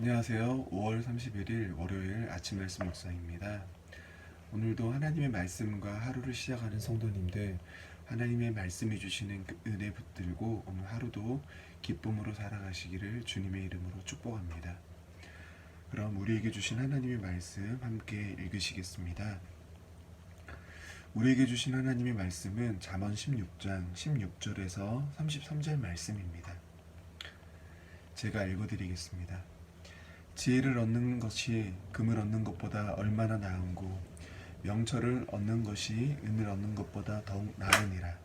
안녕하세요. 5월 31일 월요일 아침 말씀 묵상입니다. 오늘도 하나님의 말씀과 하루를 시작하는 성도님들, 하나님의 말씀이 주시는 그 은혜 붙들고 오늘 하루도 기쁨으로 살아가시기를 주님의 이름으로 축복합니다. 그럼 우리에게 주신 하나님의 말씀 함께 읽으시겠습니다. 우리에게 주신 하나님의 말씀은 잠언 16장 16절에서 33절 말씀입니다. 제가 읽어드리겠습니다. 지혜를 얻는 것이 금을 얻는 것보다 얼마나 나은고 명철을 얻는 것이 은을 얻는 것보다 더욱 나으니라.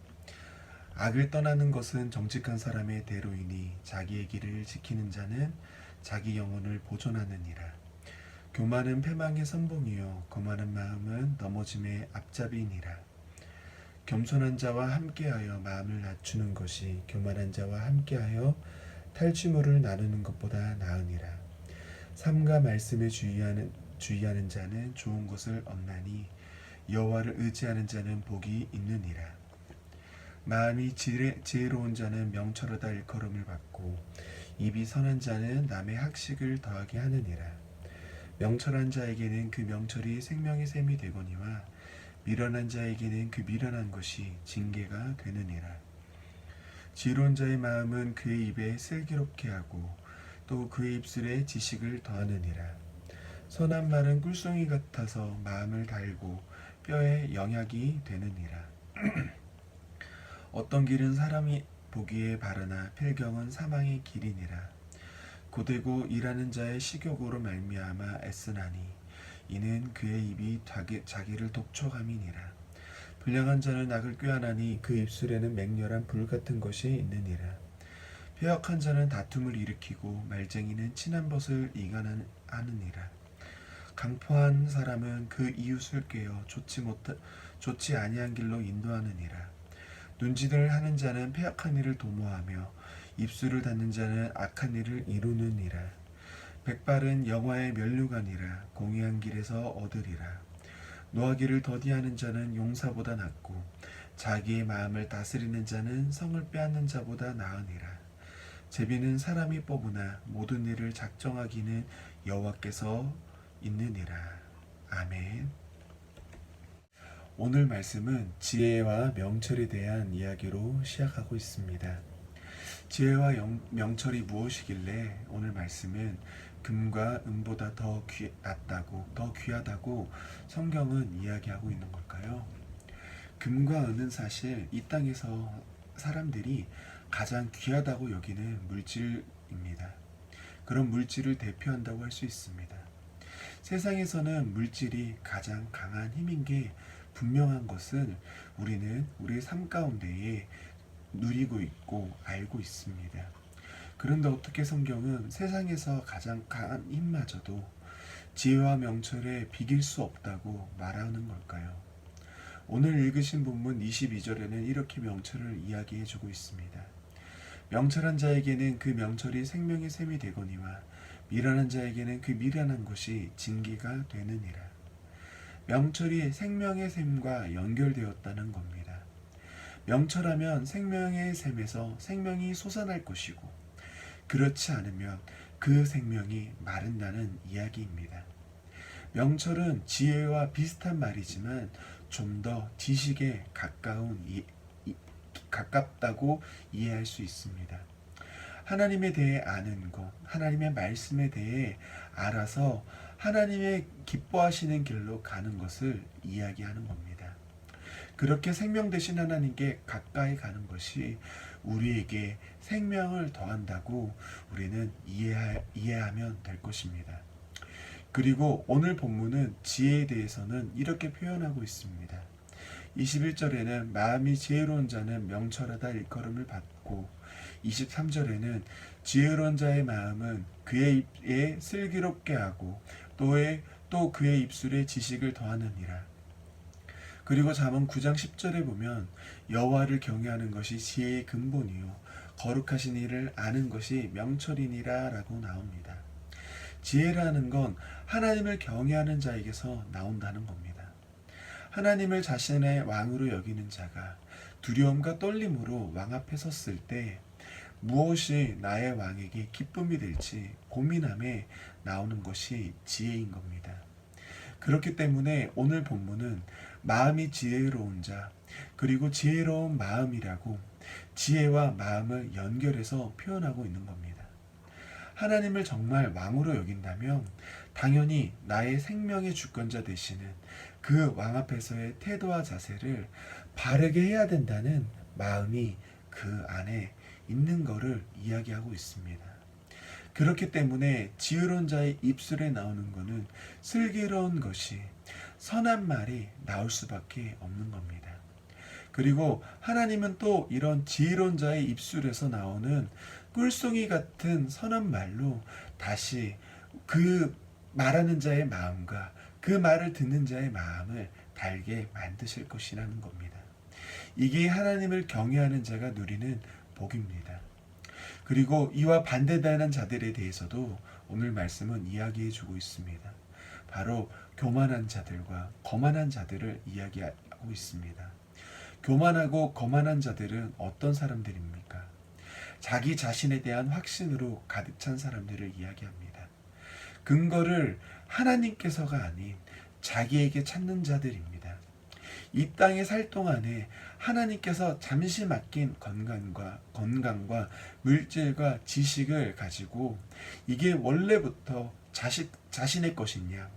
악을 떠나는 것은 정직한 사람의 대로이니 자기의 길을 지키는 자는 자기 영혼을 보존하느니라. 교만은 패망의 선봉이요 거만한 마음은 넘어짐의 앞잡이니라. 겸손한 자와 함께하여 마음을 낮추는 것이 교만한 자와 함께하여 탈취물을 나누는 것보다 나으니라. 삼가 말씀에 주의하는 자는 좋은 것을 얻나니 여호와를 의지하는 자는 복이 있느니라. 마음이 지혜로운 자는 명철하다 일컬음을 받고 입이 선한 자는 남의 학식을 더하게 하느니라. 명철한 자에게는 그 명철이 생명의 샘이 되거니와 미련한 자에게는 그 미련한 것이 징계가 되느니라. 지혜로운 자의 마음은 그의 입에 슬기롭게 하고 또 그의 입술에 지식을 더하느니라. 선한 말은 꿀송이 같아서 마음을 달고 뼈에 영약이 되느니라. 어떤 길은 사람이 보기에 바르나 필경은 사망의 길이니라. 고되고 일하는 자의 식욕으로 말미암아 애쓰나니 이는 그의 입이 자기를 독촉함이니라. 불량한 자는 악을 꾀하나니 그 입술에는 맹렬한 불 같은 것이 있느니라. 패역한 자는 다툼을 일으키고 말쟁이는 친한 벗을 이간하느니라. 강포한 사람은 그 이웃을 꾀어 좋지 아니한 길로 인도하느니라. 눈짓을 하는 자는 패역한 일을 도모하며 입술을 닫는 자는 악한 일을 이루느니라. 백발은 영화의 면류관이라 공의한 길에서 얻으리라. 노하기를 더디하는 자는 용사보다 낫고 자기의 마음을 다스리는 자는 성을 빼앗는 자보다 나으니라. 제비는 사람이 뽑으나 모든 일을 작정하기는 여호와께서 있느니라. 아멘. 오늘 말씀은 지혜와 명철에 대한 이야기로 시작하고 있습니다. 지혜와 명철이 무엇이길래 오늘 말씀은 금과 은보다 더 귀하다고 성경은 이야기하고 있는 걸까요? 금과 은은 사실 이 땅에서 사람들이 가장 귀하다고 여기는 물질입니다. 그런 물질을 대표한다고 할 수 있습니다. 세상에서는 물질이 가장 강한 힘인 게 분명한 것을 우리는 우리의 삶 가운데에 누리고 있고 알고 있습니다. 그런데 어떻게 성경은 세상에서 가장 강한 힘마저도 지혜와 명철에 비길 수 없다고 말하는 걸까요? 오늘 읽으신 본문 22절에는 이렇게 명철을 이야기해주고 있습니다. 명철한 자에게는 그 명철이 생명의 샘이 되거니와 미련한 자에게는 그 미련한 것이 징계가 되느니라. 명철이 생명의 샘과 연결되었다는 겁니다. 명철하면 생명의 샘에서 생명이 솟아날 것이고 그렇지 않으면 그 생명이 마른다는 이야기입니다. 명철은 지혜와 비슷한 말이지만 좀 더 지식에 가깝다고 이해할 수 있습니다. 하나님에 대해 아는 것, 하나님의 말씀에 대해 알아서 하나님의 기뻐하시는 길로 가는 것을 이야기하는 겁니다. 그렇게 생명 되신 하나님께 가까이 가는 것이 우리에게 생명을 더한다고 우리는 이해하면 될 것입니다. 그리고 오늘 본문은 지혜에 대해서는 이렇게 표현하고 있습니다. 21절에는 마음이 지혜로운 자는 명철하다 일컬음을 받고 23절에는 지혜로운 자의 마음은 그의 입에 슬기롭게 하고 또 그의 입술에 지식을 더하느니라. 그리고 잠언 9장 10절에 보면 여호와를 경외하는 것이 지혜의 근본이요 거룩하신 일을 아는 것이 명철이니라 라고 나옵니다. 지혜라는 건 하나님을 경외하는 자에게서 나온다는 겁니다. 하나님을 자신의 왕으로 여기는 자가 두려움과 떨림으로 왕 앞에 섰을 때 무엇이 나의 왕에게 기쁨이 될지 고민함에 나오는 것이 지혜인 겁니다. 그렇기 때문에 오늘 본문은 마음이 지혜로운 자, 그리고 지혜로운 마음이라고 지혜와 마음을 연결해서 표현하고 있는 겁니다. 하나님을 정말 왕으로 여긴다면 당연히 나의 생명의 주권자 되시는 그 왕 앞에서의 태도와 자세를 바르게 해야 된다는 마음이 그 안에 있는 것을 이야기하고 있습니다. 그렇기 때문에 지혜로운 자의 입술에 나오는 것은 슬기로운 것이 선한 말이 나올 수밖에 없는 겁니다. 그리고 하나님은 또 이런 지혜로운 자의 입술에서 나오는 꿀송이 같은 선한 말로 다시 그 말하는 자의 마음과 그 말을 듣는 자의 마음을 달게 만드실 것이라는 겁니다. 이게 하나님을 경외하는 자가 누리는 복입니다. 그리고 이와 반대되는 자들에 대해서도 오늘 말씀은 이야기해 주고 있습니다. 바로 교만한 자들과 거만한 자들을 이야기하고 있습니다. 교만하고 거만한 자들은 어떤 사람들입니까? 자기 자신에 대한 확신으로 가득 찬 사람들을 이야기합니다. 근거를 하나님께서가 아닌 자기에게 찾는 자들입니다. 이 땅에 살 동안에 하나님께서 잠시 맡긴 건강과 물질과 지식을 가지고 이게 원래부터 자신의 것이냐,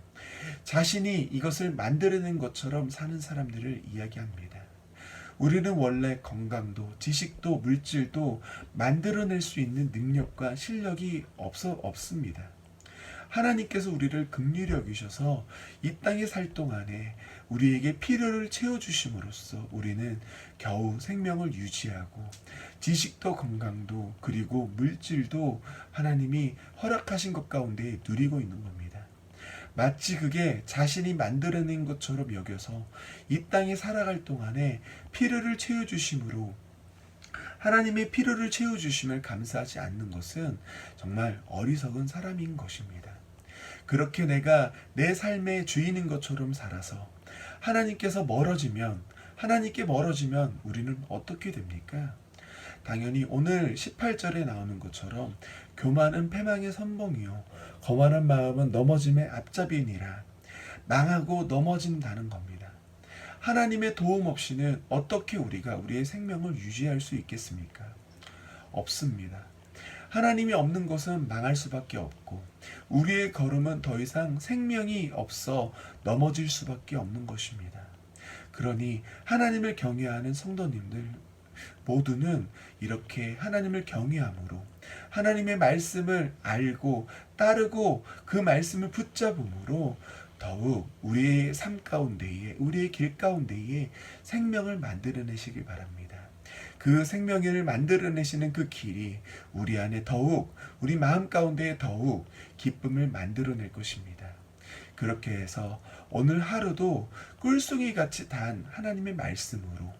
자신이 이것을 만들어낸 것처럼 사는 사람들을 이야기합니다. 우리는 원래 건강도 지식도 물질도 만들어낼 수 있는 능력과 실력이 없습니다. 하나님께서 우리를 긍휼히 여기셔서 이 땅에 살 동안에 우리에게 필요를 채워주심으로써 우리는 겨우 생명을 유지하고 지식도 건강도 그리고 물질도 하나님이 허락하신 것 가운데 누리고 있는 겁니다. 마치 그게 자신이 만들어낸 것처럼 여겨서 이 땅에 살아갈 동안에 필요를 채워주심으로 하나님의 필요를 채워주심을 감사하지 않는 것은 정말 어리석은 사람인 것입니다. 그렇게 내가 내 삶의 주인인 것처럼 살아서 하나님께 멀어지면 우리는 어떻게 됩니까? 당연히 오늘 18절에 나오는 것처럼 교만은 패망의 선봉이요 거만한 마음은 넘어짐의 앞잡이니라. 망하고 넘어진다는 겁니다. 하나님의 도움 없이는 어떻게 우리가 우리의 생명을 유지할 수 있겠습니까? 없습니다. 하나님이 없는 것은 망할 수밖에 없고 우리의 걸음은 더 이상 생명이 없어 넘어질 수밖에 없는 것입니다. 그러니 하나님을 경외하는 성도님들 모두는 이렇게 하나님을 경외함으로 하나님의 말씀을 알고 따르고 그 말씀을 붙잡음으로 더욱 우리의 삶 가운데에 우리의 길 가운데에 생명을 만들어내시길 바랍니다. 그 생명을 만들어내시는 그 길이 우리 안에 더욱 우리 마음 가운데에 더욱 기쁨을 만들어낼 것입니다. 그렇게 해서 오늘 하루도 꿀송이 같이 단 하나님의 말씀으로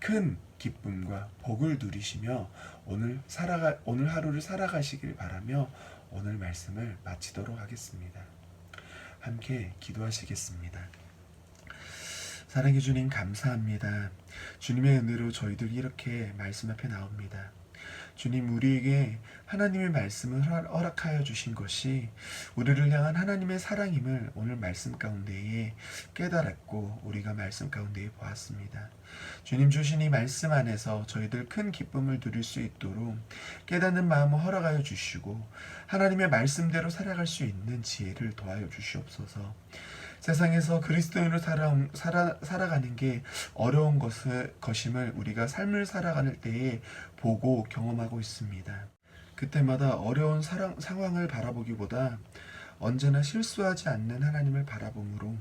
큰 기쁨과 복을 누리시며 오늘 하루를 살아가시길 바라며 오늘 말씀을 마치도록 하겠습니다. 함께 기도하시겠습니다. 사랑해 주님 감사합니다. 주님의 은혜로 저희들 이렇게 말씀 앞에 나옵니다. 주님 우리에게 하나님의 말씀을 허락하여 주신 것이 우리를 향한 하나님의 사랑임을 오늘 말씀 가운데에 깨달았고 우리가 말씀 가운데에 보았습니다. 주님 주신 이 말씀 안에서 저희들 큰 기쁨을 누릴 수 있도록 깨닫는 마음을 허락하여 주시고 하나님의 말씀대로 살아갈 수 있는 지혜를 도와여 주시옵소서. 세상에서 그리스도인으로 살아가는 게 어려운 것임을 우리가 삶을 살아가는 때에 보고 경험하고 있습니다. 그때마다 어려운 상황을 바라보기보다 언제나 실수하지 않는 하나님을 바라봄으로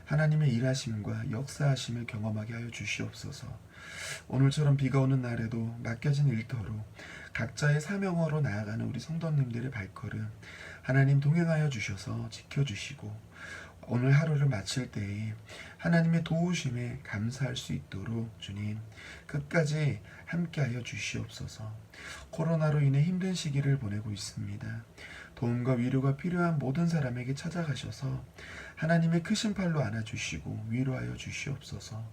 하나님의 일하심과 역사하심을 경험하게 하여 주시옵소서. 오늘처럼 비가 오는 날에도 맡겨진 일터로 각자의 사명으로 나아가는 우리 성도님들의 발걸음 하나님 동행하여 주셔서 지켜주시고 오늘 하루를 마칠 때에 하나님의 도우심에 감사할 수 있도록 주님 끝까지 함께하여 주시옵소서. 코로나로 인해 힘든 시기를 보내고 있습니다. 도움과 위로가 필요한 모든 사람에게 찾아가셔서 하나님의 크신 팔로 안아주시고 위로하여 주시옵소서.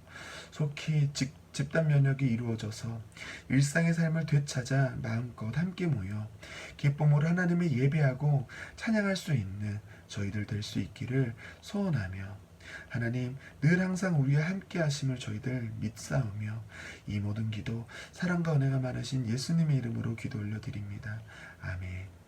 속히 집단 면역이 이루어져서 일상의 삶을 되찾아 마음껏 함께 모여 기쁨으로 하나님을 예배하고 찬양할 수 있는 저희들 될 수 있기를 소원하며, 하나님 늘 항상 우리와 함께 하심을 저희들 믿사오며 이 모든 기도 사랑과 은혜가 많으신 예수님의 이름으로 기도 올려드립니다. 아멘.